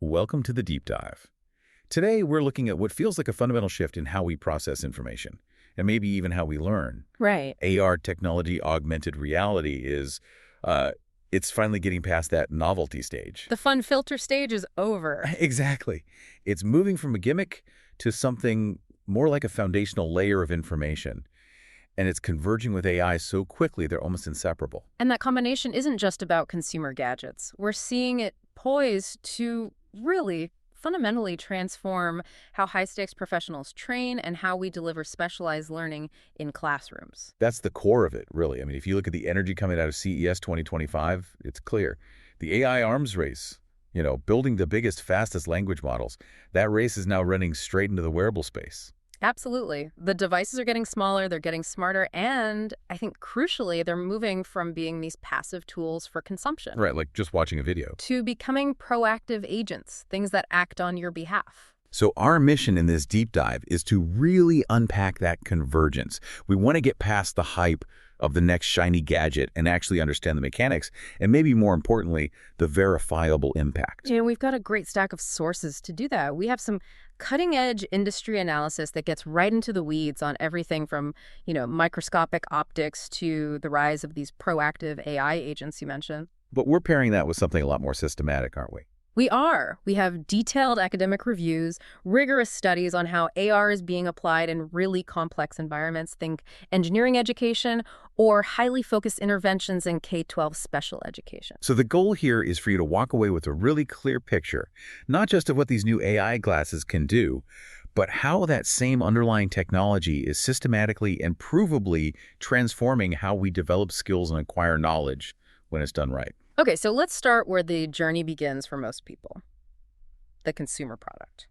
Welcome to the Deep Dive. Today, we're looking at what feels like a fundamental shift in how we process information, and maybe even how we learn. Right. AR technology, augmented reality it's finally getting past that novelty stage. The fun filter stage is over. Exactly. It's moving from a gimmick to something more like a foundational layer of information. And it's converging with AI so quickly, they're almost inseparable. And that combination isn't just about consumer gadgets. We're seeing it poised to really fundamentally transform how high-stakes professionals train and how we deliver specialized learning in classrooms. That's the core of it, really. I mean, if you look at the energy coming out of CES 2025, it's clear. The AI arms race, building the biggest, fastest language models, that race is now running straight into the wearable space. Absolutely. The devices are getting smaller, they're getting smarter, and I think crucially, they're moving from being these passive tools for consumption. Right, like just watching a video. To becoming proactive agents, things that act on your behalf. So our mission in this deep dive is to really unpack that convergence. We want to get past the hype of the next shiny gadget and actually understand the mechanics, and maybe more importantly, the verifiable impact. And we've got a great stack of sources to do that. We have some cutting-edge industry analysis that gets right into the weeds on everything from, microscopic optics to the rise of these proactive AI agents you mentioned. But we're pairing that with something a lot more systematic, aren't we? We are. We have detailed academic reviews, rigorous studies on how AR is being applied in really complex environments. Think engineering education or highly focused interventions in K-12 special education. So the goal here is for you to walk away with a really clear picture, not just of what these new AI glasses can do, but how that same underlying technology is systematically and provably transforming how we develop skills and acquire knowledge when it's done right. Okay, so let's start where the journey begins for most people, the consumer product.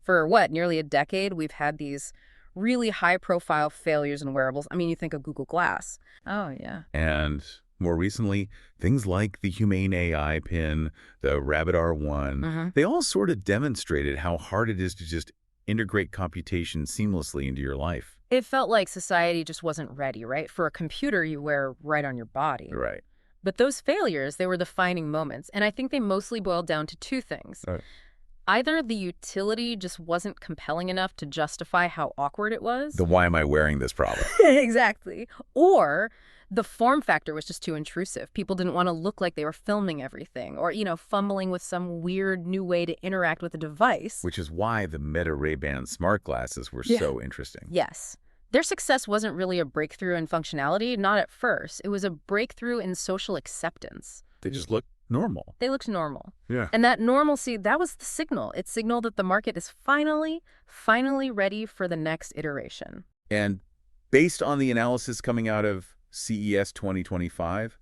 For nearly a decade, we've had these really high-profile failures in wearables. I mean, you think of Google Glass. Oh, yeah. And more recently, things like the Humane AI pin, the Rabbit R1, they all sort of demonstrated how hard it is to just integrate computation seamlessly into your life. It felt like society just wasn't ready, right? For a computer you wear right on your body. Right. But those failures, they were defining moments, and I think they mostly boiled down to two things. Right. Either the utility just wasn't compelling enough to justify how awkward it was. The why am I wearing this problem. Exactly. Or the form factor was just too intrusive. People didn't want to look like they were filming everything or, fumbling with some weird new way to interact with a device. Which is why the Meta Ray-Ban smart glasses were so interesting. Yes. Their success wasn't really a breakthrough in functionality, not at first. It was a breakthrough in social acceptance. They just look normal. They looked normal. Yeah. And that normalcy, that was the signal. It signaled that the market is finally ready for the next iteration. And based on the analysis coming out of CES 2025,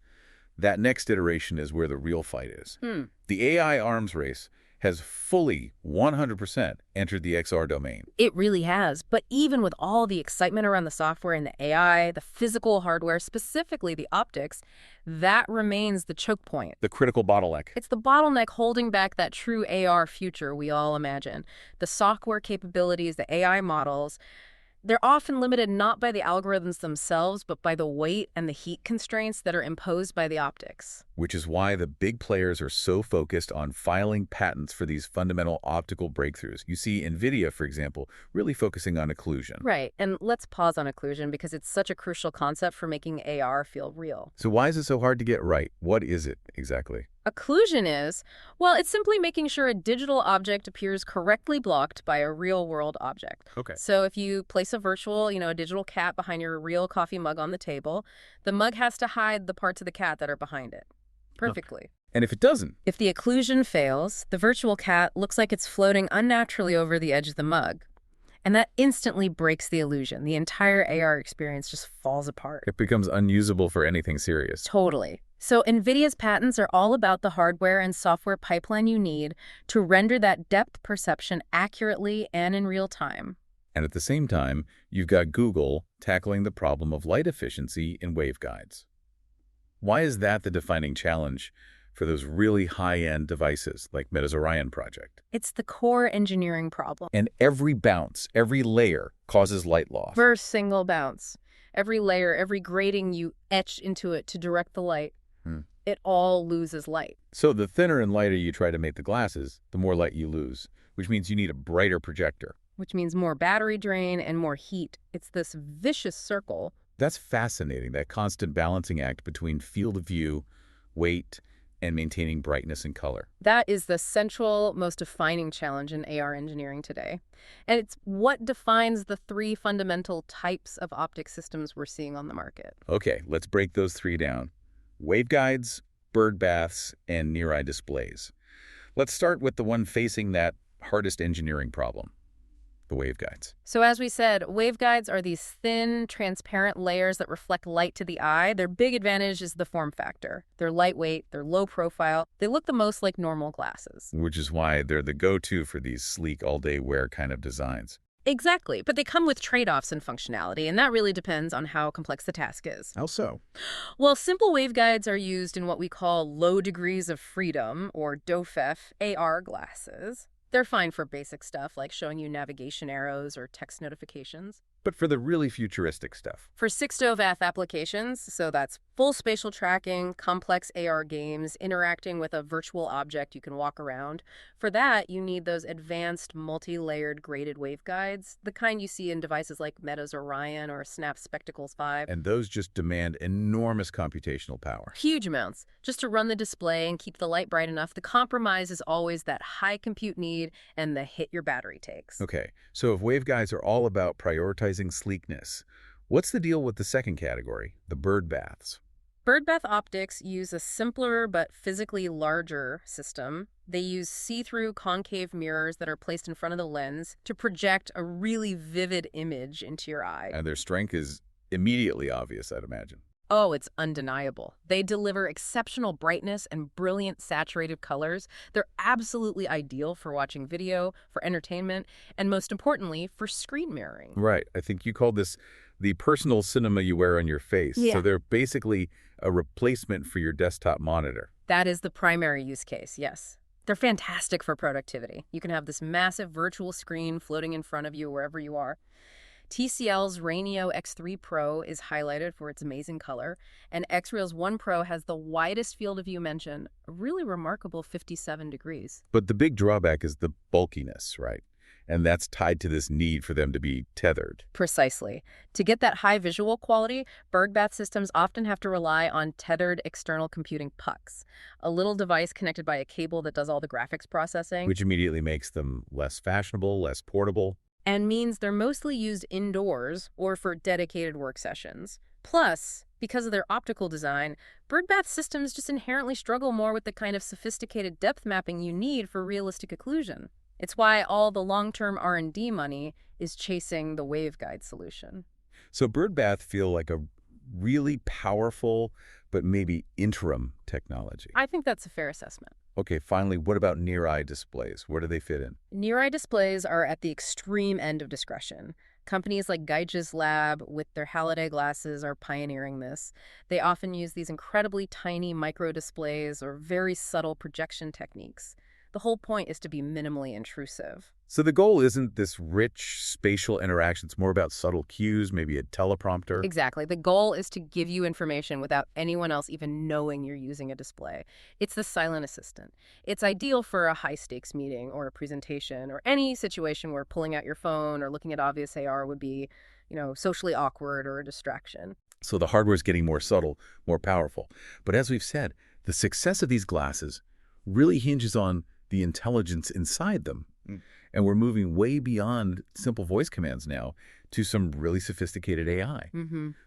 that next iteration is where the real fight is. The AI arms race has fully 100% entered the XR domain. It really has. But even with all the excitement around the software and the AI, the physical hardware, specifically the optics, that remains the choke point. The critical bottleneck. It's the bottleneck holding back that true AR future we all imagine. The software capabilities, the AI models, they're often limited not by the algorithms themselves, but by the weight and the heat constraints that are imposed by the optics. Which is why the big players are so focused on filing patents for these fundamental optical breakthroughs. You see NVIDIA, for example, really focusing on occlusion. Right, and let's pause on occlusion because it's such a crucial concept for making AR feel real. So why is it so hard to get right? What is it exactly? Occlusion is, it's simply making sure a digital object appears correctly blocked by a real-world object. Okay. So if you place a virtual, a digital cat behind your real coffee mug on the table, the mug has to hide the parts of the cat that are behind it perfectly. And if it doesn't? If the occlusion fails, the virtual cat looks like it's floating unnaturally over the edge of the mug. And that instantly breaks the illusion. The entire AR experience just falls apart. It becomes unusable for anything serious. Totally. So NVIDIA's patents are all about the hardware and software pipeline you need to render that depth perception accurately and in real time. And at the same time, you've got Google tackling the problem of light efficiency in waveguides. Why is that the defining challenge for those really high-end devices like Meta's Orion project? It's the core engineering problem. And every bounce, every layer causes light loss. First single bounce. Every layer, every grating you etch into it to direct the light. It all loses light. So the thinner and lighter you try to make the glasses, the more light you lose, which means you need a brighter projector. Which means more battery drain and more heat. It's this vicious circle. That's fascinating, that constant balancing act between field of view, weight, and maintaining brightness and color. That is the central, most defining challenge in AR engineering today. And it's what defines the three fundamental types of optic systems we're seeing on the market. Okay, let's break those three down. Waveguides, bird baths, and near-eye displays. Let's start with the one facing that hardest engineering problem, the waveguides. So as we said, waveguides are these thin, transparent layers that reflect light to the eye. Their big advantage is the form factor. They're lightweight, they're low profile, they look the most like normal glasses. Which is why they're the go-to for these sleek all-day wear kind of designs. Exactly, but they come with trade-offs in functionality, and that really depends on how complex the task is. How so? Well, simple waveguides are used in what we call low degrees of freedom, or DOFEF, AR glasses. They're fine for basic stuff like showing you navigation arrows or text notifications. But for the really futuristic stuff. For 6-DoVath applications, so that's full spatial tracking, complex AR games, interacting with a virtual object you can walk around, for that you need those advanced multi-layered graded waveguides, the kind you see in devices like Meta's Orion or Snap's Spectacles 5. And those just demand enormous computational power. Huge amounts. Just to run the display and keep the light bright enough, the compromise is always that high compute need and the hit your battery takes. Okay, so if waveguides are all about prioritizing sleekness, what's the deal with the second category, the bird baths? Birdbath optics use a simpler but physically larger system. They use see-through concave mirrors that are placed in front of the lens to project a really vivid image into your eye. And their strength is immediately obvious, I'd imagine. Oh, it's undeniable. They deliver exceptional brightness and brilliant saturated colors. They're absolutely ideal for watching video, for entertainment, and most importantly, for screen mirroring. Right. I think you called this the personal cinema you wear on your face. Yeah. So they're basically a replacement for your desktop monitor. That is the primary use case, yes. They're fantastic for productivity. You can have this massive virtual screen floating in front of you wherever you are. TCL's Rainio X3 Pro is highlighted for its amazing color, and X-Real's One Pro has the widest field of view mentioned, a really remarkable 57 degrees. But the big drawback is the bulkiness, right? And that's tied to this need for them to be tethered. Precisely. To get that high visual quality, birdbath systems often have to rely on tethered external computing pucks, a little device connected by a cable that does all the graphics processing. Which immediately makes them less fashionable, less portable. And means they're mostly used indoors or for dedicated work sessions. Plus, because of their optical design, birdbath systems just inherently struggle more with the kind of sophisticated depth mapping you need for realistic occlusion. It's why all the long-term R&D money is chasing the waveguide solution. So birdbath feel like a really powerful but maybe interim technology. I think that's a fair assessment. Okay, finally, what about near-eye displays? Where do they fit in? Near-eye displays are at the extreme end of discretion. Companies like Geige's Lab with their Halliday glasses are pioneering this. They often use these incredibly tiny micro-displays or very subtle projection techniques. The whole point is to be minimally intrusive. So the goal isn't this rich spatial interaction. It's more about subtle cues, maybe a teleprompter. Exactly. The goal is to give you information without anyone else even knowing you're using a display. It's the silent assistant. It's ideal for a high-stakes meeting or a presentation or any situation where pulling out your phone or looking at obvious AR would be, socially awkward or a distraction. So the hardware is getting more subtle, more powerful. But as we've said, the success of these glasses really hinges on the intelligence inside them. And we're moving way beyond simple voice commands now to some really sophisticated AI.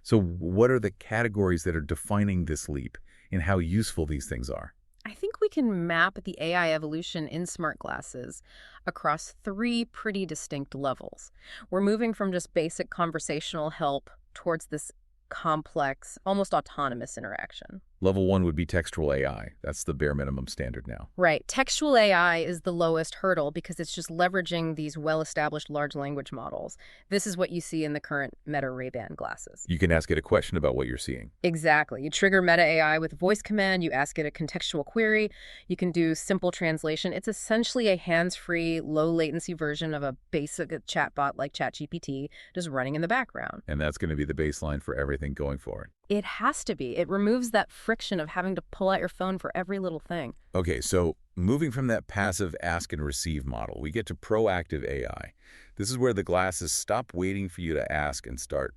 So what are the categories that are defining this leap in how useful these things are? I think we can map the AI evolution in smart glasses across three pretty distinct levels. We're moving from just basic conversational help towards this complex, almost autonomous interaction. Level 1 would be textual AI. That's the bare minimum standard now. Right. Textual AI is the lowest hurdle because it's just leveraging these well-established large language models. This is what you see in the current Meta Ray-Ban glasses. You can ask it a question about what you're seeing. Exactly. You trigger Meta AI with a voice command, you ask it a contextual query, you can do simple translation. It's essentially a hands-free, low-latency version of a basic chatbot like ChatGPT just running in the background. And that's going to be the baseline for everything going forward. It has to be. It removes that friction of having to pull out your phone for every little thing. Okay, so moving from that passive ask and receive model, we get to proactive AI. This is where the glasses stop waiting for you to ask and start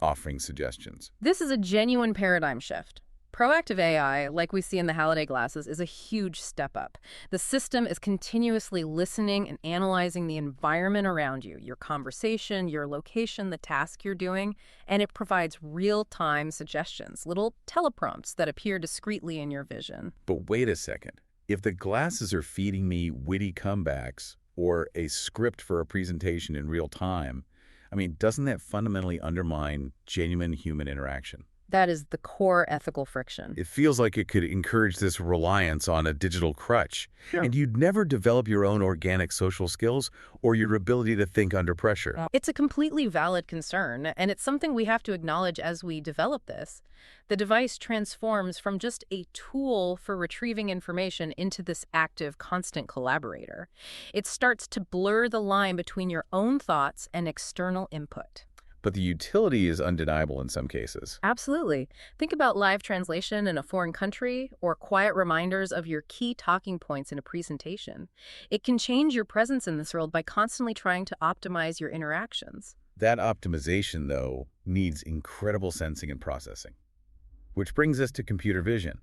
offering suggestions. This is a genuine paradigm shift. Proactive AI, like we see in the Halliday glasses, is a huge step up. The system is continuously listening and analyzing the environment around you, your conversation, your location, the task you're doing, and it provides real-time suggestions, little teleprompts that appear discreetly in your vision. But wait a second. If the glasses are feeding me witty comebacks or a script for a presentation in real time, doesn't that fundamentally undermine genuine human interaction? That is the core ethical friction. It feels like it could encourage this reliance on a digital crutch. Sure. And you'd never develop your own organic social skills or your ability to think under pressure. It's a completely valid concern, and it's something we have to acknowledge as we develop this. The device transforms from just a tool for retrieving information into this active, constant collaborator. It starts to blur the line between your own thoughts and external input. But the utility is undeniable in some cases. Absolutely. Think about live translation in a foreign country or quiet reminders of your key talking points in a presentation. It can change your presence in this world by constantly trying to optimize your interactions. That optimization, though, needs incredible sensing and processing. Which brings us to computer vision.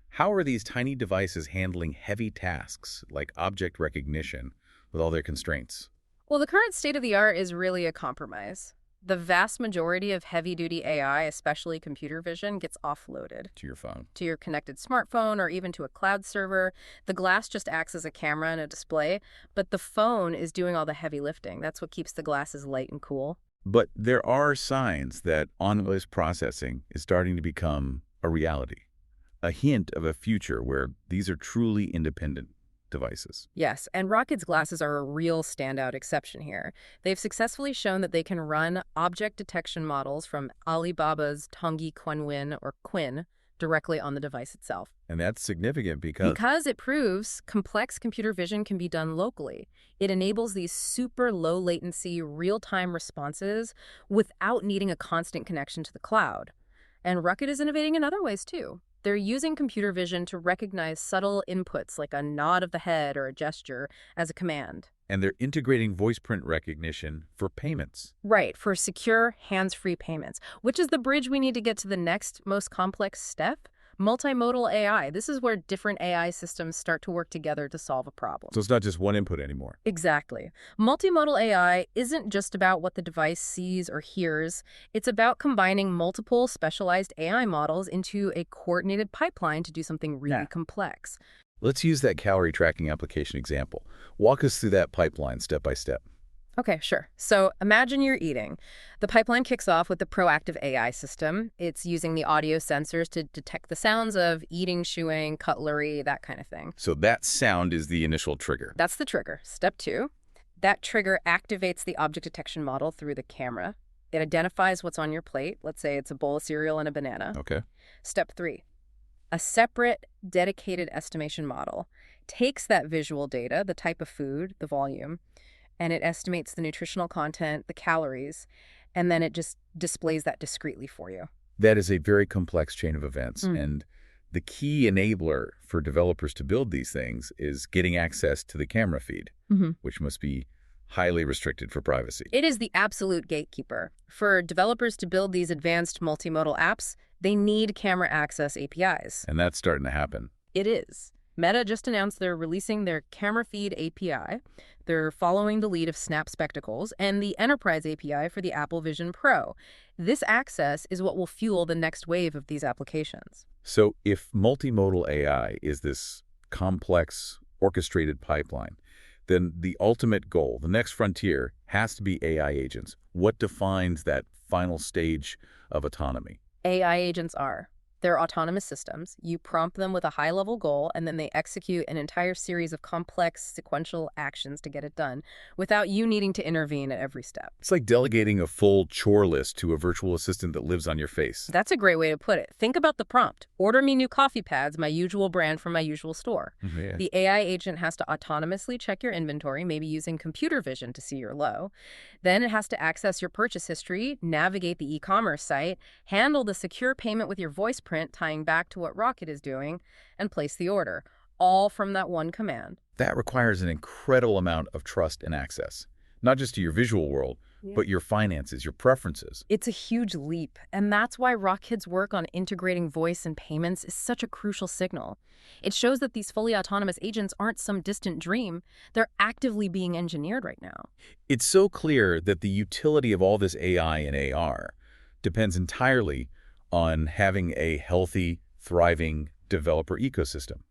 How are these tiny devices handling heavy tasks like object recognition with all their constraints? Well, the current state of the art is really a compromise. The vast majority of heavy-duty AI, especially computer vision, gets offloaded To your phone. to your connected smartphone or even to a cloud server. The glass just acts as a camera and a display, but the phone is doing all the heavy lifting. That's what keeps the glasses light and cool. But there are signs that on-voice processing is starting to become a reality, a hint of a future where these are truly independent devices. Yes, and Rocket's glasses are a real standout exception here. They've successfully shown that they can run object detection models from Alibaba's Tongyi Quanwin or Quinn directly on the device itself. And that's significant because It proves complex computer vision can be done locally. It enables these super low latency, real-time responses without needing a constant connection to the cloud. And Rocket is innovating in other ways too. They're using computer vision to recognize subtle inputs like a nod of the head or a gesture as a command. and they're integrating voice print recognition for payments. Right, for secure, hands-free payments, which is the bridge we need to get to the next most complex step, multimodal AI. This is where different AI systems start to work together to solve a problem. So it's not just one input anymore. Exactly. Multimodal AI isn't just about what the device sees or hears. It's about combining multiple specialized AI models into a coordinated pipeline to do something really complex. Let's use that calorie tracking application example. Walk us through that pipeline step by step. Okay, sure. So imagine you're eating. The pipeline kicks off with the proactive AI system. It's using the audio sensors to detect the sounds of eating, chewing, cutlery, that kind of thing. So that sound is the initial trigger. That's the trigger. Step 2, that trigger activates the object detection model through the camera. It identifies what's on your plate. Let's say it's a bowl of cereal and a banana. Okay. Step 3, a separate, dedicated estimation model takes that visual data, the type of food, the volume, and it estimates the nutritional content, the calories, and then it just displays that discreetly for you. That is a very complex chain of events. And the key enabler for developers to build these things is getting access to the camera feed, which must be highly restricted for privacy. It is the absolute gatekeeper. For developers to build these advanced multimodal apps, they need camera access APIs. And that's starting to happen. It is. Meta just announced they're releasing their camera feed API. They're following the lead of Snap Spectacles and the Enterprise API for the Apple Vision Pro. This access is what will fuel the next wave of these applications. So if multimodal AI is this complex, orchestrated pipeline, then the ultimate goal, the next frontier, has to be AI agents. What defines that final stage of autonomy? AI agents are They're autonomous systems. You prompt them with a high-level goal, and then they execute an entire series of complex sequential actions to get it done without you needing to intervene at every step. It's like delegating a full chore list to a virtual assistant that lives on your face. That's a great way to put it. Think about the prompt. Order me new coffee pads, my usual brand from my usual store. Yeah. The AI agent has to autonomously check your inventory, maybe using computer vision to see your low. Then it has to access your purchase history, navigate the e-commerce site, handle the secure payment with your voice print tying back to what Rocket is doing, and place the order, all from that one command. That requires an incredible amount of trust and access, not just to your visual world, but your finances, your preferences. It's a huge leap, and that's why Rocket's work on integrating voice and payments is such a crucial signal. It shows that these fully autonomous agents aren't some distant dream. They're actively being engineered right now. It's so clear that the utility of all this AI and AR depends entirely on having a healthy, thriving developer ecosystem.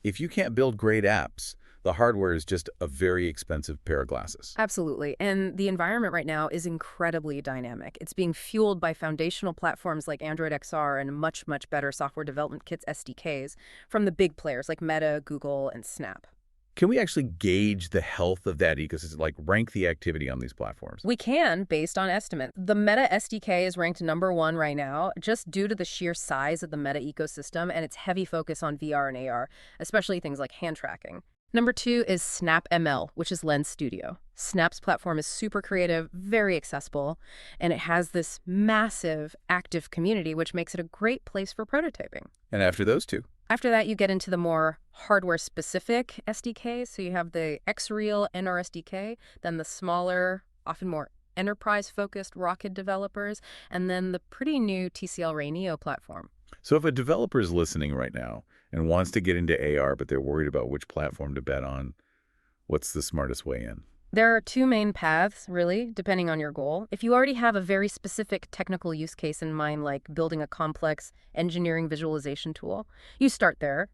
If you can't build great apps, the hardware is just a very expensive pair of glasses. Absolutely. And the environment right now is incredibly dynamic. It's being fueled by foundational platforms like Android XR and much, much better software development kits SDKs from the big players like Meta, Google, and Snap. Can we actually gauge the health of that ecosystem, like rank the activity on these platforms? We can, based on estimate. The Meta SDK is ranked #1 right now, just due to the sheer size of the Meta ecosystem and its heavy focus on VR and AR, especially things like hand tracking. #2 is Snap ML, which is Lens Studio. Snap's platform is super creative, very accessible, and it has this massive active community, which makes it a great place for prototyping. And after those two? After that, you get into the more hardware-specific SDKs. So you have the XReal NR SDK, then the smaller, often more enterprise-focused Rocket developers, and then the pretty new TCL Ray Neo platform. So if a developer is listening right now and wants to get into AR, but they're worried about which platform to bet on, what's the smartest way in? There are two main paths, really, depending on your goal. If you already have a very specific technical use case in mind, like building a complex engineering visualization tool, you start there.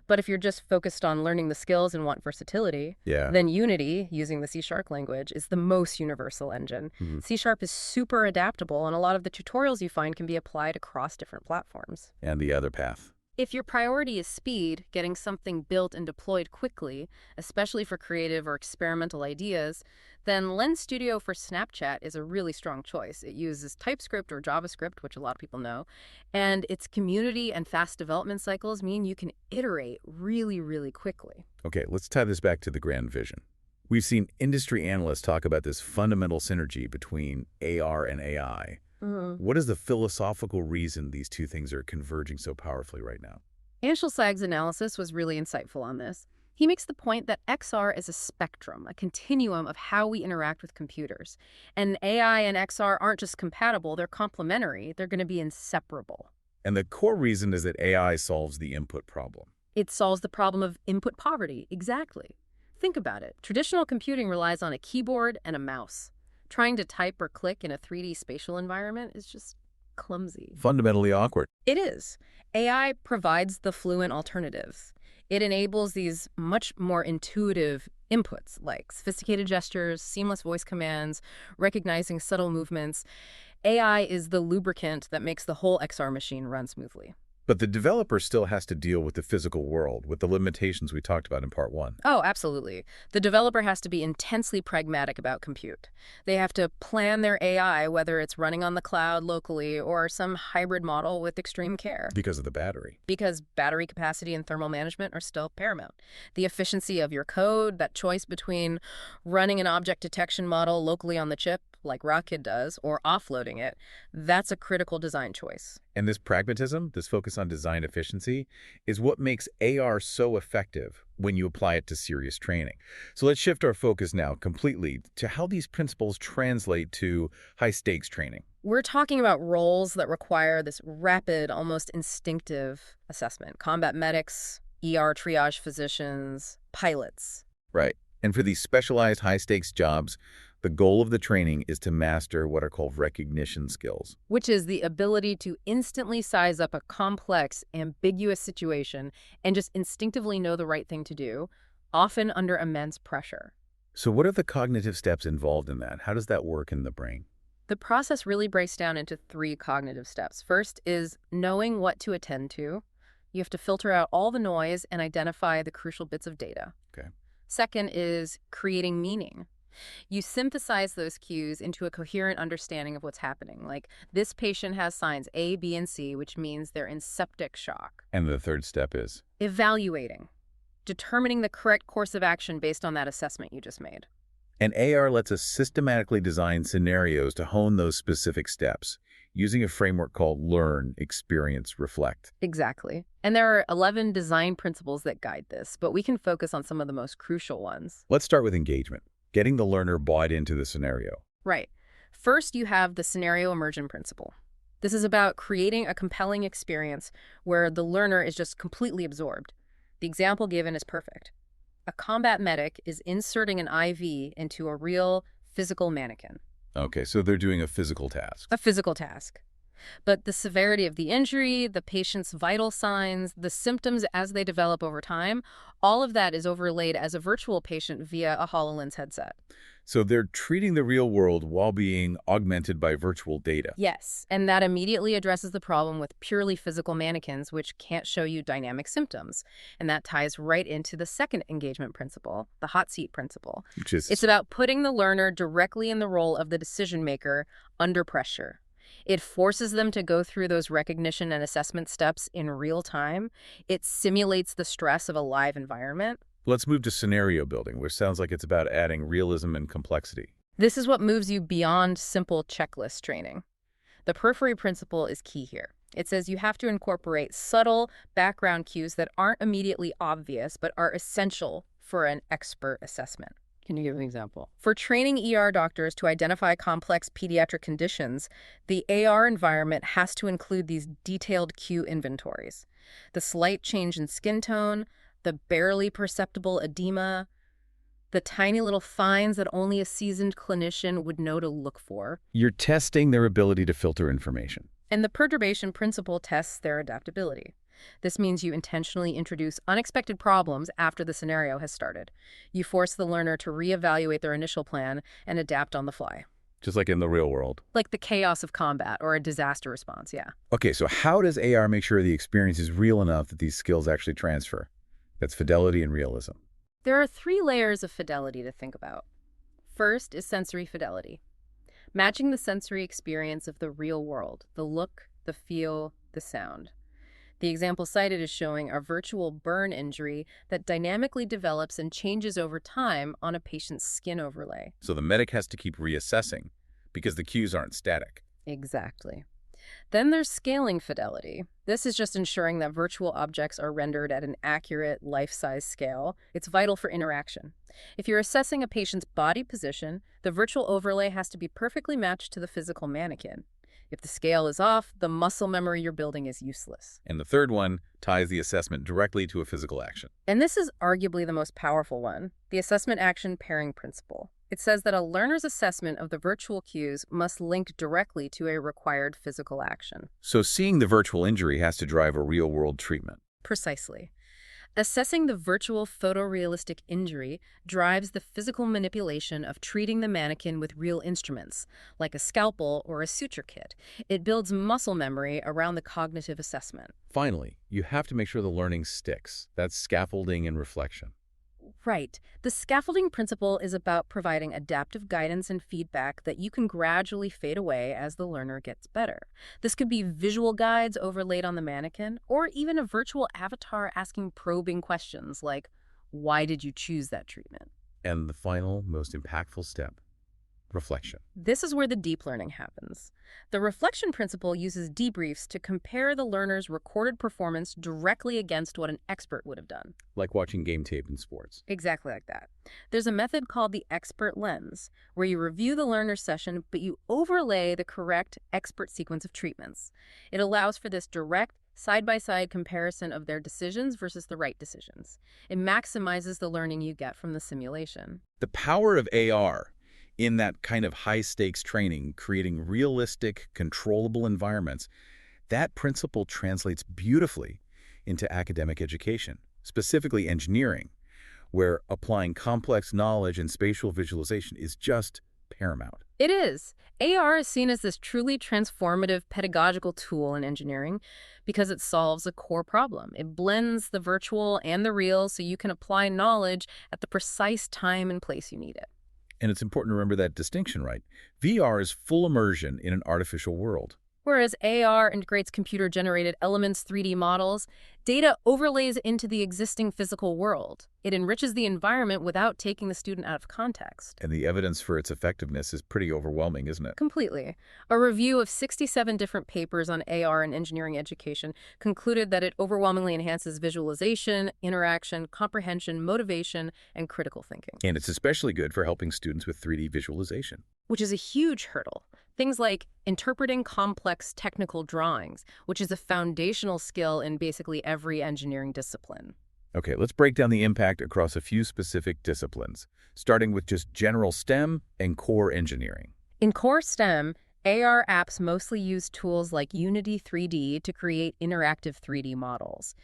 But if you're just focused on learning the skills and want versatility, then Unity, using the C# language, is the most universal engine. C# is super adaptable, and a lot of the tutorials you find can be applied across different platforms. And the other path? If your priority is speed, getting something built and deployed quickly, especially for creative or experimental ideas, then Lens Studio for Snapchat is a really strong choice. It uses TypeScript or JavaScript, which a lot of people know, and its community and fast development cycles mean you can iterate really, really quickly. Okay, let's tie this back to the grand vision. We've seen industry analysts talk about this fundamental synergy between AR and AI. What is the philosophical reason these two things are converging so powerfully right now? Anshul Sag's analysis was really insightful on this. He makes the point that XR is a spectrum, a continuum of how we interact with computers. And AI and XR aren't just compatible, they're complementary. They're going to be inseparable. And the core reason is that AI solves the input problem. It solves the problem of input poverty, exactly. Think about it. Traditional computing relies on a keyboard and a mouse. Trying to type or click in a 3D spatial environment is just clumsy. Fundamentally awkward. It is. AI provides the fluent alternatives. It enables these much more intuitive inputs like sophisticated gestures, seamless voice commands, recognizing subtle movements. AI is the lubricant that makes the whole XR machine run smoothly. But the developer still has to deal with the physical world, with the limitations we talked about in part 1. Oh, absolutely. The developer has to be intensely pragmatic about compute. They have to plan their AI, whether it's running on the cloud locally or some hybrid model with extreme care. Because of the battery. Because battery capacity and thermal management are still paramount. The efficiency of your code, that choice between running an object detection model locally on the chip, like Rocket does, or offloading it, that's a critical design choice. And this pragmatism, this focus on design efficiency, is what makes AR so effective when you apply it to serious training. So let's shift our focus now completely to how these principles translate to high-stakes training. We're talking about roles that require this rapid, almost instinctive assessment. Combat medics, ER triage physicians, pilots. Right. And for these specialized high-stakes jobs, the goal of the training is to master what are called recognition skills. Which is the ability to instantly size up a complex, ambiguous situation and just instinctively know the right thing to do, often under immense pressure. So what are the cognitive steps involved in that? How does that work in the brain? The process really breaks down into three cognitive steps. First is knowing what to attend to. You have to filter out all the noise and identify the crucial bits of data. Okay. Second is creating meaning. You synthesize those cues into a coherent understanding of what's happening. Like, this patient has signs A, B, and C, which means they're in septic shock. And the third step is? Evaluating. Determining the correct course of action based on that assessment you just made. And AR lets us systematically design scenarios to hone those specific steps, using a framework called Learn, Experience, Reflect. Exactly. And there are 11 design principles that guide this, but we can focus on some of the most crucial ones. Let's start with engagement, getting the learner bought into the scenario. Right. First, you have the scenario immersion principle. This is about creating a compelling experience where the learner is just completely absorbed. The example given is perfect. A combat medic is inserting an IV into a real physical mannequin. Okay, so they're doing a physical task. A physical task. But the severity of the injury, the patient's vital signs, the symptoms as they develop over time, all of that is overlaid as a virtual patient via a HoloLens headset. So they're treating the real world while being augmented by virtual data. Yes, and that immediately addresses the problem with purely physical mannequins, which can't show you dynamic symptoms. And that ties right into the second engagement principle, the hot seat principle. Which is? It's about putting the learner directly in the role of the decision maker under pressure. It forces them to go through those recognition and assessment steps in real time. It simulates the stress of a live environment. Let's move to scenario building, which sounds like it's about adding realism and complexity. This is what moves you beyond simple checklist training. The periphery principle is key here. It says you have to incorporate subtle background cues that aren't immediately obvious but are essential for an expert assessment. Can you give an example? For training ER doctors to identify complex pediatric conditions, the AR environment has to include these detailed cue inventories. The slight change in skin tone, the barely perceptible edema, the tiny little finds that only a seasoned clinician would know to look for. You're testing their ability to filter information. And the perturbation principle tests their adaptability. This means you intentionally introduce unexpected problems after the scenario has started. You force the learner to reevaluate their initial plan and adapt on the fly. Just like in the real world. Like the chaos of combat or a disaster response, yeah. Okay, so how does AR make sure the experience is real enough that these skills actually transfer? That's fidelity and realism. There are 3 layers of fidelity to think about. First is sensory fidelity. Matching the sensory experience of the real world, the look, the feel, the sound. The example cited is showing a virtual burn injury that dynamically develops and changes over time on a patient's skin overlay. So the medic has to keep reassessing because the cues aren't static. Exactly. Then there's scaling fidelity. This is just ensuring that virtual objects are rendered at an accurate, life-size scale. It's vital for interaction. If you're assessing a patient's body position, the virtual overlay has to be perfectly matched to the physical mannequin. If the scale is off, the muscle memory you're building is useless. And the third one ties the assessment directly to a physical action. And this is arguably the most powerful one, the assessment action pairing principle. It says that a learner's assessment of the virtual cues must link directly to a required physical action. So seeing the virtual injury has to drive a real-world treatment. Precisely. Assessing the virtual photorealistic injury drives the physical manipulation of treating the mannequin with real instruments, like a scalpel or a suture kit. It builds muscle memory around the cognitive assessment. Finally, you have to make sure the learning sticks. That's scaffolding and reflection. Right. The scaffolding principle is about providing adaptive guidance and feedback that you can gradually fade away as the learner gets better. This could be visual guides overlaid on the mannequin, or even a virtual avatar asking probing questions like, why did you choose that treatment? And the final, most impactful step, reflection. This is where the deep learning happens. The reflection principle uses debriefs to compare the learner's recorded performance directly against what an expert would have done. Like watching game tape in sports. Exactly like that. There's a method called the expert lens, where you review the learner's session, but you overlay the correct expert sequence of treatments. It allows for this direct, side-by-side comparison of their decisions versus the right decisions. It maximizes the learning you get from the simulation. The power of AR in that kind of high-stakes training, creating realistic, controllable environments, that principle translates beautifully into academic education, specifically engineering, where applying complex knowledge and spatial visualization is just paramount. It is. AR is seen as this truly transformative pedagogical tool in engineering because it solves a core problem. It blends the virtual and the real so you can apply knowledge at the precise time and place you need it. And it's important to remember that distinction, right? VR is full immersion in an artificial world. Whereas AR integrates computer-generated elements, 3D models, data overlays into the existing physical world. It enriches the environment without taking the student out of context. And the evidence for its effectiveness is pretty overwhelming, isn't it? Completely. A review of 67 different papers on AR in engineering education concluded that it overwhelmingly enhances visualization, interaction, comprehension, motivation, and critical thinking. And it's especially good for helping students with 3D visualization. Which is a huge hurdle. Things like interpreting complex technical drawings, which is a foundational skill in basically every engineering discipline. Okay, let's break down the impact across a few specific disciplines, starting with just general STEM and core engineering. In core STEM, AR apps mostly use tools like Unity 3D to create interactive 3D models.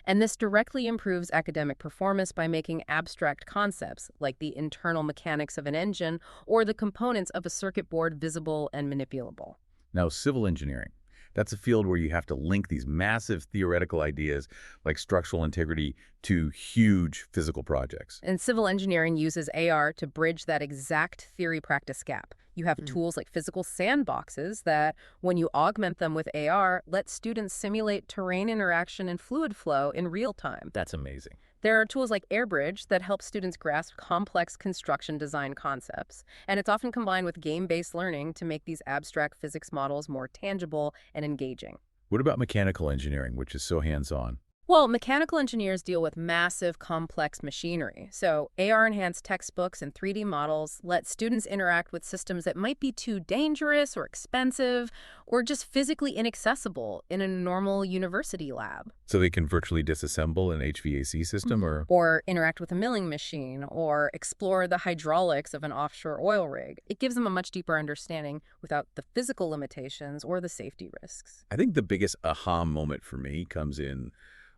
And this directly improves academic performance by making abstract concepts, like the internal mechanics of an engine or the components of a circuit board, visible and manipulable. Now, civil engineering. That's a field where you have to link these massive theoretical ideas like structural integrity to huge physical projects. And civil engineering uses AR to bridge that exact theory-practice gap. You have tools like physical sandboxes that, when you augment them with AR, let students simulate terrain interaction and fluid flow in real time. That's amazing. There are tools like AirBridge that help students grasp complex construction design concepts, and it's often combined with game-based learning to make these abstract physics models more tangible and engaging. What about mechanical engineering, which is so hands-on? Well, mechanical engineers deal with massive, complex machinery. So AR-enhanced textbooks and 3D models let students interact with systems that might be too dangerous or expensive or just physically inaccessible in a normal university lab. So they can virtually disassemble an HVAC system Or interact with a milling machine or explore the hydraulics of an offshore oil rig. It gives them a much deeper understanding without the physical limitations or the safety risks. I think the biggest aha moment for me comes in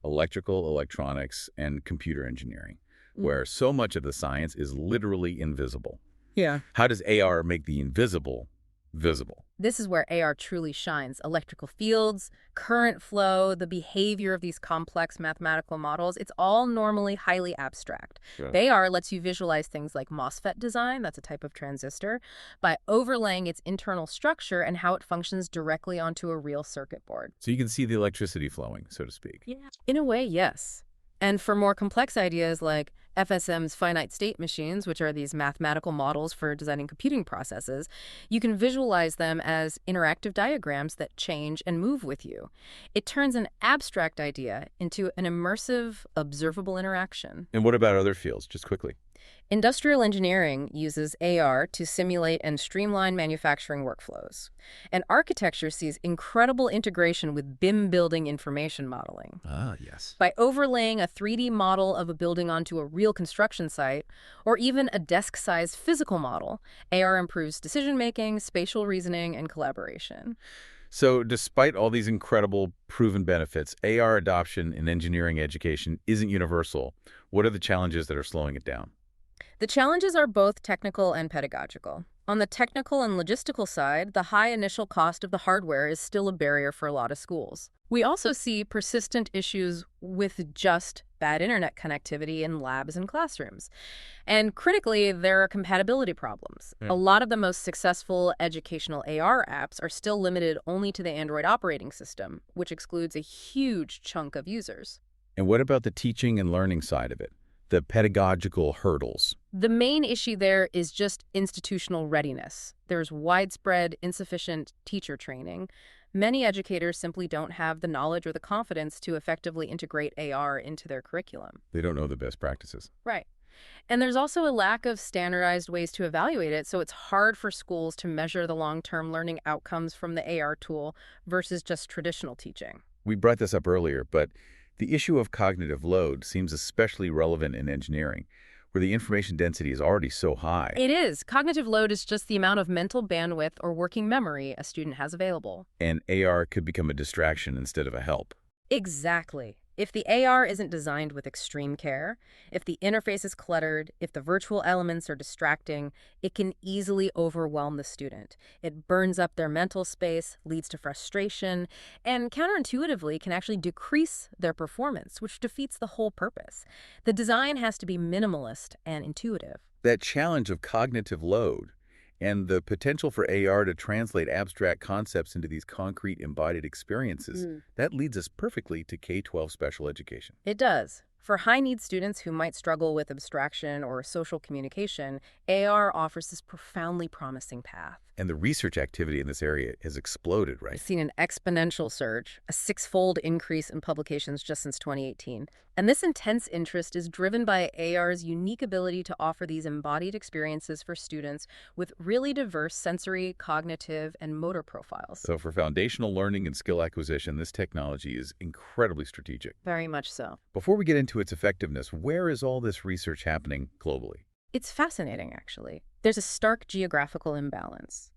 electrical, electronics, and computer engineering, where so much of the science is literally invisible. Yeah. How does AR make the invisible visible? This is where AR truly shines. Electrical fields, current flow, the behavior of these complex mathematical models, it's all normally highly abstract. Sure. AR lets you visualize things like MOSFET design, that's a type of transistor, by overlaying its internal structure and how it functions directly onto a real circuit board. So you can see the electricity flowing, so to speak. Yeah. In a way, yes. And for more complex ideas like FSM's finite state machines, which are these mathematical models for designing computing processes, you can visualize them as interactive diagrams that change and move with you. It turns an abstract idea into an immersive, observable interaction. And what about other fields, just quickly? Industrial engineering uses AR to simulate and streamline manufacturing workflows. And architecture sees incredible integration with BIM building information modeling. Ah, yes. By overlaying a 3D model of a building onto a real construction site, or even a desk-sized physical model, AR improves decision-making, spatial reasoning, and collaboration. So despite all these incredible proven benefits, AR adoption in engineering education isn't universal. What are the challenges that are slowing it down? The challenges are both technical and pedagogical. On the technical and logistical side, the high initial cost of the hardware is still a barrier for a lot of schools. We also see persistent issues with just bad internet connectivity in labs and classrooms. And critically, there are compatibility problems. A lot of the most successful educational AR apps are still limited only to the Android operating system, which excludes a huge chunk of users. And what about the teaching and learning side of it? The pedagogical hurdles? The main issue there is just institutional readiness. There's widespread, insufficient teacher training. Many educators simply don't have the knowledge or the confidence to effectively integrate AR into their curriculum. They don't know the best practices. Right. And there's also a lack of standardized ways to evaluate it, so it's hard for schools to measure the long-term learning outcomes from the AR tool versus just traditional teaching. We brought this up earlier, but the issue of cognitive load seems especially relevant in engineering, where the information density is already so high. It is. Cognitive load is just the amount of mental bandwidth or working memory a student has available. And AR could become a distraction instead of a help. Exactly. If the AR isn't designed with extreme care, if the interface is cluttered, if the virtual elements are distracting, it can easily overwhelm the student. It burns up their mental space, leads to frustration, and counterintuitively can actually decrease their performance, which defeats the whole purpose. The design has to be minimalist and intuitive. That challenge of cognitive load and the potential for AR to translate abstract concepts into these concrete embodied experiences, that leads us perfectly to K-12 special education. It does. For high-need students who might struggle with abstraction or social communication, AR offers this profoundly promising path. And the research activity in this area has exploded, right? We've seen an exponential surge, a six-fold increase in publications just since 2018. And this intense interest is driven by AR's unique ability to offer these embodied experiences for students with really diverse sensory, cognitive, and motor profiles. So for foundational learning and skill acquisition, this technology is incredibly strategic. Very much so. Before we get into its effectiveness, where is all this research happening globally? It's fascinating, actually. There's a stark geographical imbalance.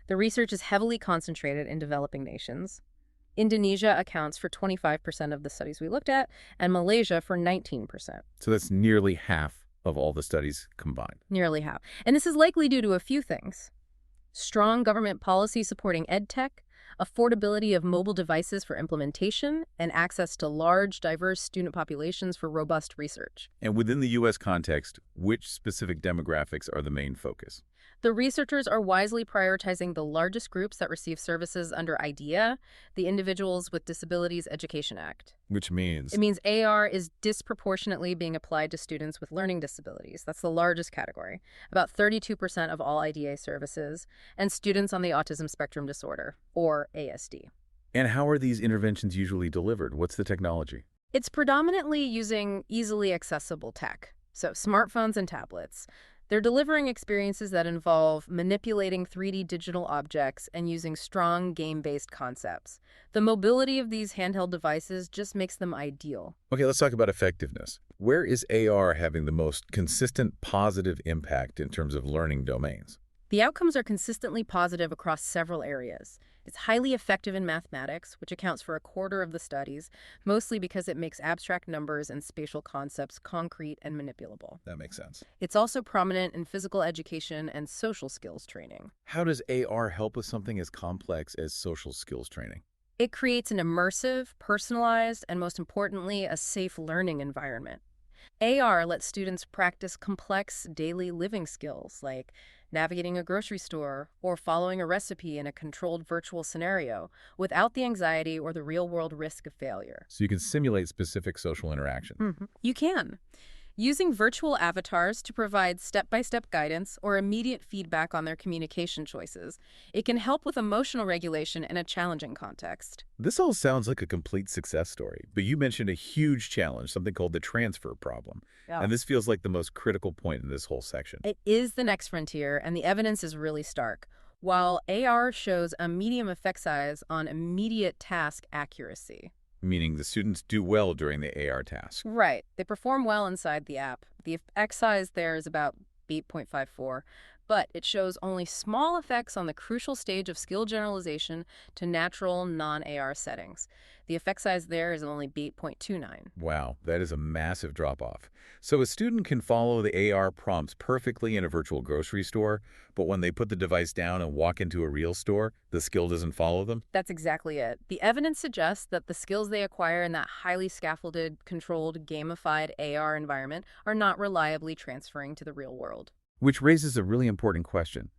The research is heavily concentrated in developing nations. Indonesia accounts for 25% of the studies we looked at, and Malaysia for 19%. So that's nearly half of all the studies combined. Nearly half. And this is likely due to a few things. Strong government policy supporting EdTech, affordability of mobile devices for implementation, and access to large, diverse student populations for robust research. And within the U.S. context, which specific demographics are the main focus? The researchers are wisely prioritizing the largest groups that receive services under IDEA, the Individuals with Disabilities Education Act. Which means? It means AR is disproportionately being applied to students with learning disabilities. That's the largest category, about 32% of all IDEA services, and students on the autism spectrum disorder, or ASD. And how are these interventions usually delivered? What's the technology? It's predominantly using easily accessible tech, so smartphones and tablets. They're delivering experiences that involve manipulating 3D digital objects and using strong game-based concepts. The mobility of these handheld devices just makes them ideal. Okay, let's talk about effectiveness. Where is AR having the most consistent positive impact in terms of learning domains? The outcomes are consistently positive across several areas. It's highly effective in mathematics, which accounts for a quarter of the studies, mostly because it makes abstract numbers and spatial concepts concrete and manipulable. That makes sense. It's also prominent in physical education and social skills training. How does AR help with something as complex as social skills training? It creates an immersive, personalized, and most importantly, a safe learning environment. AR lets students practice complex daily living skills like navigating a grocery store or following a recipe in a controlled virtual scenario without the anxiety or the real-world risk of failure. So you can simulate specific social interaction. You can. Using virtual avatars to provide step-by-step guidance or immediate feedback on their communication choices, it can help with emotional regulation in a challenging context. This all sounds like a complete success story, but you mentioned a huge challenge, something called the transfer problem. Yeah. And this feels like the most critical point in this whole section. It is the next frontier, and the evidence is really stark. While AR shows a medium effect size on immediate task accuracy. Meaning the students do well during the AR task. Right. They perform well inside the app. The effect size there is about 8.54, but it shows only small effects on the crucial stage of skill generalization to natural non-AR settings. The effect size there is only 8.29. Wow, that is a massive drop-off. So a student can follow the AR prompts perfectly in a virtual grocery store, but when they put the device down and walk into a real store, the skill doesn't follow them? That's exactly it. The evidence suggests that the skills they acquire in that highly scaffolded, controlled, gamified AR environment are not reliably transferring to the real world. Which raises a really important question.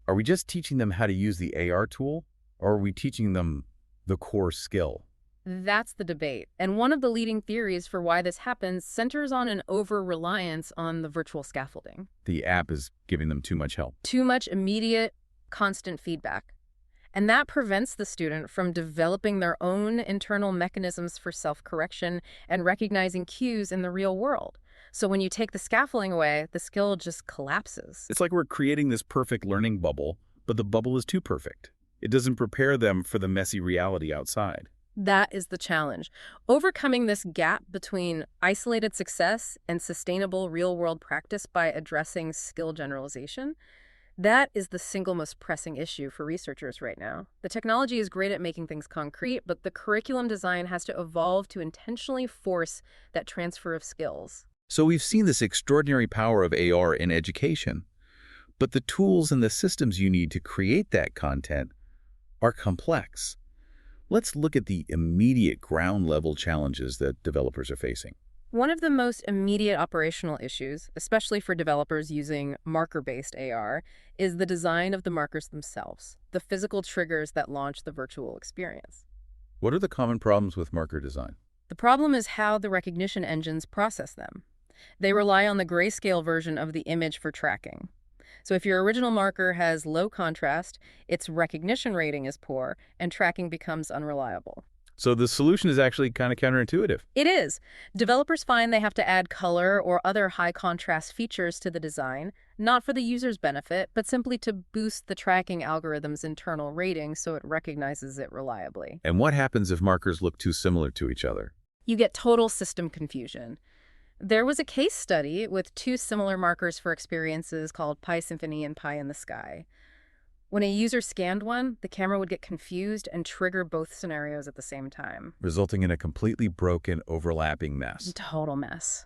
Are we just teaching them how to use the AR tool, or are we teaching them the core skill? That's the debate. And one of the leading theories for why this happens centers on an over-reliance on the virtual scaffolding. The app is giving them too much help. Too much immediate, constant feedback. And that prevents the student from developing their own internal mechanisms for self-correction and recognizing cues in the real world. So when you take the scaffolding away, the skill just collapses. It's like we're creating this perfect learning bubble, but the bubble is too perfect. It doesn't prepare them for the messy reality outside. That is the challenge. Overcoming this gap between isolated success and sustainable real-world practice by addressing skill generalization, That is the single most pressing issue for researchers right now. The technology is great at making things concrete, but the curriculum design has to evolve to intentionally force that transfer of skills. So we've seen this extraordinary power of AR in education, but the tools and the systems you need to create that content are complex. Let's look at the immediate ground-level challenges that developers are facing. One of the most immediate operational issues, especially for developers using marker-based AR, is the design of the markers themselves, the physical triggers that launch the virtual experience. What are the common problems with marker design? The problem is how the recognition engines process them. They rely on the grayscale version of the image for tracking. So if your original marker has low contrast, its recognition rating is poor, and tracking becomes unreliable. So the solution is actually kind of counterintuitive. It is. Developers find they have to add color or other high-contrast features to the design, not for the user's benefit, but simply to boost the tracking algorithm's internal rating so it recognizes it reliably. And what happens if markers look too similar to each other? You get total system confusion. There was a case study with two similar markers for experiences called Pi Symphony and Pie in the Sky. When a user scanned one, the camera would get confused and trigger both scenarios at the same time. Resulting in a completely broken, overlapping mess. Total mess.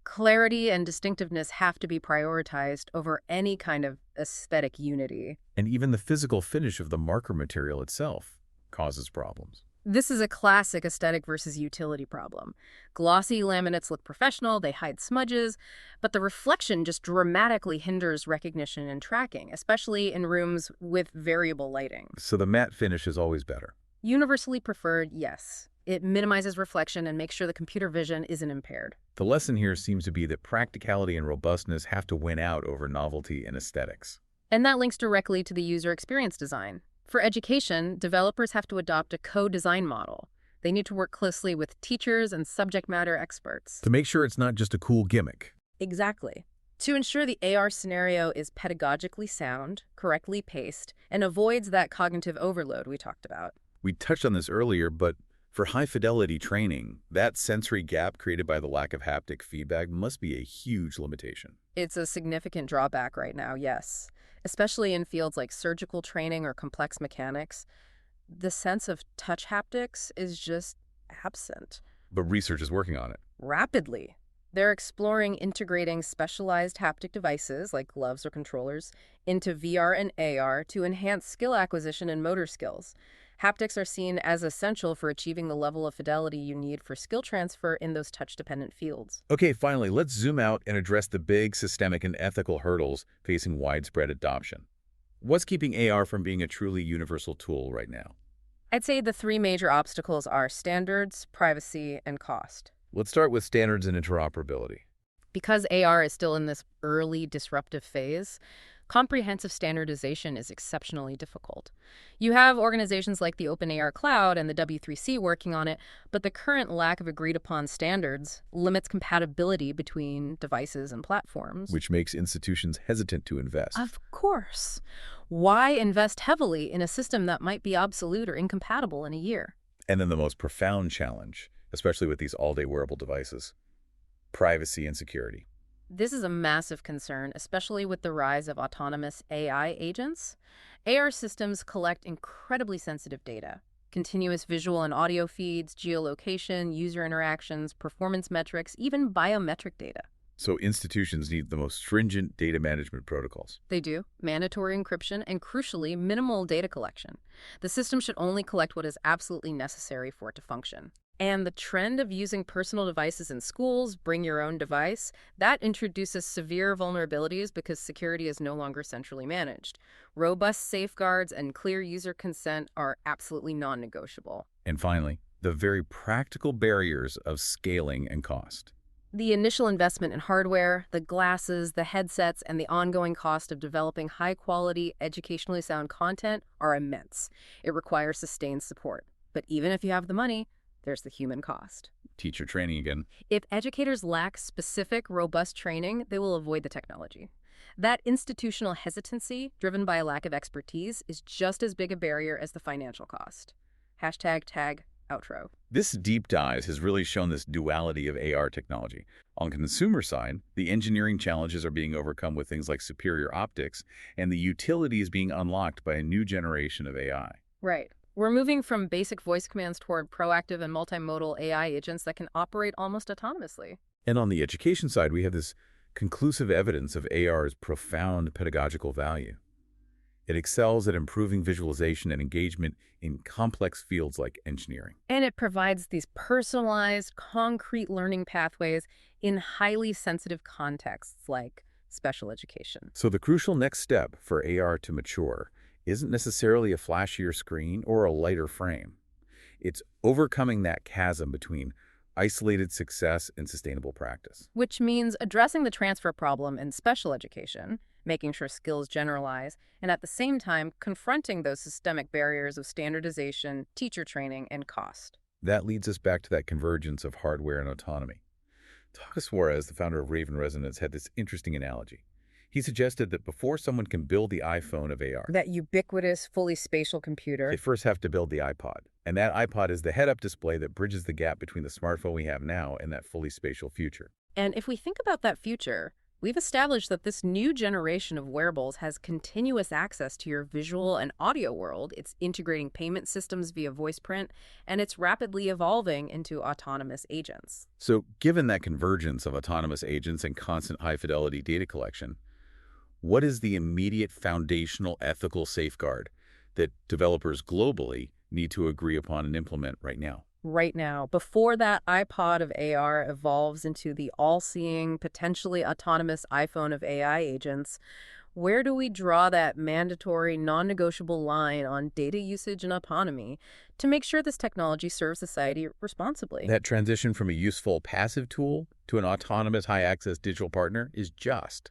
Clarity and distinctiveness have to be prioritized over any kind of aesthetic unity. And even the physical finish of the marker material itself causes problems. This is a classic aesthetic versus utility problem. Glossy laminates look professional, they hide smudges, but the reflection just dramatically hinders recognition and tracking, especially in rooms with variable lighting. So the matte finish is always better. Universally preferred, yes. It minimizes reflection and makes sure the computer vision isn't impaired. The lesson here seems to be that practicality and robustness have to win out over novelty and aesthetics. And that links directly to the user experience design. For education, developers have to adopt a co-design model. They need to work closely with teachers and subject matter experts. To make sure it's not just a cool gimmick. Exactly. To ensure the AR scenario is pedagogically sound, correctly paced, and avoids that cognitive overload we talked about. We touched on this earlier, but for high-fidelity training, that sensory gap created by the lack of haptic feedback must be a huge limitation. It's a significant drawback right now, yes. Especially in fields like surgical training or complex mechanics, the sense of touch haptics is just absent. But research is working on it. Rapidly. They're exploring integrating specialized haptic devices, like gloves or controllers, into VR and AR to enhance skill acquisition and motor skills. Haptics are seen as essential for achieving the level of fidelity you need for skill transfer in those touch-dependent fields. Okay, finally, let's zoom out and address the big systemic and ethical hurdles facing widespread adoption. What's keeping AR from being a truly universal tool right now? I'd say the three major obstacles are standards, privacy, and cost. Let's start with standards and interoperability. Because AR is still in this early disruptive phase, comprehensive standardization is exceptionally difficult. You have organizations like the OpenAR Cloud and the W3C working on it, but the current lack of agreed-upon standards limits compatibility between devices and platforms. Which makes institutions hesitant to invest. Of course. Why invest heavily in a system that might be obsolete or incompatible in a year? And then the most profound challenge, especially with these all-day wearable devices, privacy and security. This is a massive concern, especially with the rise of autonomous AI agents. AR systems collect incredibly sensitive data. Continuous visual and audio feeds, geolocation, user interactions, performance metrics, even biometric data. So institutions need the most stringent data management protocols. They do. Mandatory encryption and, crucially, minimal data collection. The system should only collect what is absolutely necessary for it to function. And the trend of using personal devices in schools, bring your own device, that introduces severe vulnerabilities because security is no longer centrally managed. Robust safeguards and clear user consent are absolutely non-negotiable. And finally, the very practical barriers of scaling and cost. The initial investment in hardware, the glasses, the headsets, and the ongoing cost of developing high-quality, educationally sound content are immense. It requires sustained support. But even if you have the money, there's the human cost. Teacher training again. If educators lack specific, robust training, they will avoid the technology. That institutional hesitancy, driven by a lack of expertise, is just as big a barrier as the financial cost. Hashtag tag Outro. This deep dive has really shown this duality of AR technology. On the consumer side, the engineering challenges are being overcome with things like superior optics, and the utility is being unlocked by a new generation of AI. Right. We're moving from basic voice commands toward proactive and multimodal AI agents that can operate almost autonomously. And on the education side, we have this conclusive evidence of AR's profound pedagogical value. It excels at improving visualization and engagement in complex fields like engineering. And it provides these personalized, concrete learning pathways in highly sensitive contexts like special education. So the crucial next step for AR to mature isn't necessarily a flashier screen or a lighter frame. It's overcoming that chasm between isolated success and sustainable practice. Which means addressing the transfer problem in special education, making sure skills generalize, and at the same time confronting those systemic barriers of standardization, teacher training, and cost. That leads us back to that convergence of hardware and autonomy. Taka Suarez, the founder of Raven Resonance, had this interesting analogy. He suggested that before someone can build the iPhone of AR, That ubiquitous, fully spatial computer. they first have to build the iPod. And that iPod is the head-up display that bridges the gap between the smartphone we have now and that fully spatial future. And if we think about that future, we've established that this new generation of wearables has continuous access to your visual and audio world. It's integrating payment systems via voice print, and it's rapidly evolving into autonomous agents. So given that convergence of autonomous agents and constant high-fidelity data collection, what is the immediate foundational ethical safeguard that developers globally need to agree upon and implement right now? Right now, before that iPod of AR evolves into the all-seeing, potentially autonomous iPhone of AI agents, where do we draw that mandatory, non-negotiable line on data usage and autonomy to make sure this technology serves society responsibly? That transition from a useful passive tool to an autonomous high-access digital partner is just.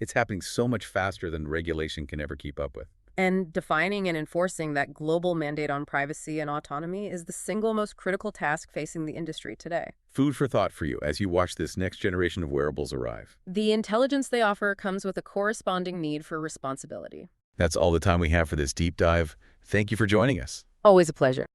It's happening so much faster than regulation can ever keep up with. And defining and enforcing that global mandate on privacy and autonomy is the single most critical task facing the industry today. Food for thought for you as you watch this next generation of wearables arrive. The intelligence they offer comes with a corresponding need for responsibility. That's all the time we have for this deep dive. Thank you for joining us. Always a pleasure.